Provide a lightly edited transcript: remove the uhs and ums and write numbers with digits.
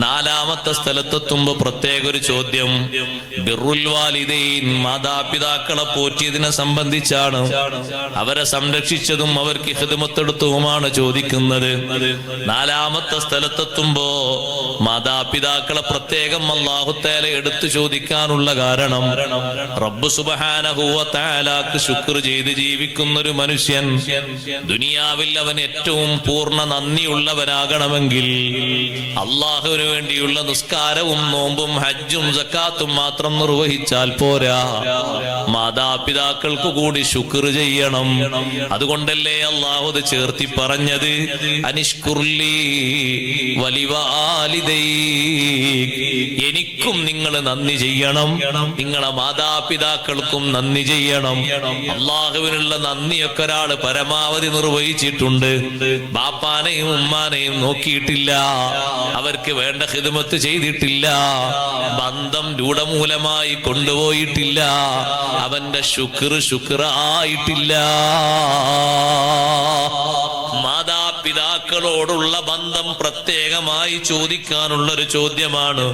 നാലാമത്തെ സ്ഥലത്തെത്തുമ്പോ പ്രത്യേക ഒരു ചോദ്യം ബിറുൽ വാലിദൈൻ, മാതാപിതാക്കളെ പോറ്റിയതിനെ സംബന്ധിച്ചാണ്. അവരെ സംരക്ഷിച്ചതും അവർക്ക് ഖിദ്മത്തെടുത്തതുമാണ് ചോദിക്കുന്നത്. നാലാമത്തെ സ്ഥലത്തെത്തുമ്പോ മാതാപിതാക്കളെ പ്രത്യേകം അല്ലാഹു തആല എടുത്തു ചോദിക്കാനുള്ള കാരണം റബ്ബ് സുബ്ഹാനഹു വ തആലക്ക് ശുക്ർ ചെയ്ത് ജീവിക്കുന്ന ഒരു മനുഷ്യൻ ദുനിയാവിൽ അവൻ ഏറ്റവും പൂർണ്ണ നന്ദിയുള്ളവനാകണമെങ്കിൽ അള്ളാഹുവിന് വേണ്ടിയുള്ള നിസ്കാരവും നോമ്പും ഹജ്ജും സക്കാത്തും മാത്രം നിർവഹിച്ചാൽ പോരാ, മാതാപിതാക്കൾക്ക് കൂടി ശുക്ർ ചെയ്യണം. അതുകൊണ്ടല്ലേ അള്ളാഹു അത് ചേർത്തി പറഞ്ഞത് അനിഷ്കുർലി വലിവാലിദൈക്, എനിക്കും നിങ്ങൾ നന്ദി ചെയ്യണം, നിങ്ങളെ മാതാപിതാക്കൾക്കും നന്ദി ചെയ്യണം. അള്ളാഹുവിനുള്ള നന്ദിയൊക്കെ ഒരാൾ പരമാവധി നിർവഹിച്ചിട്ടുണ്ട്. ബാപ്പാനെയും ഉമ്മാനെയും നോക്കിയിട്ടില്ല, അവർക്ക് വേണ്ട ഖിദ്മത്ത് ചെയ്തിട്ടില്ല, ബന്ധം രൂഢമൂലമായി കൊണ്ടുപോയിട്ടില്ല, അവന്റെ ശുക്റായിട്ടില്ല. മാതാപിതാക്കളോടുള്ള ബന്ധം പ്രത്യേകമായി ചോദിക്കാനുള്ള ഒരു ചോദ്യമാണ്.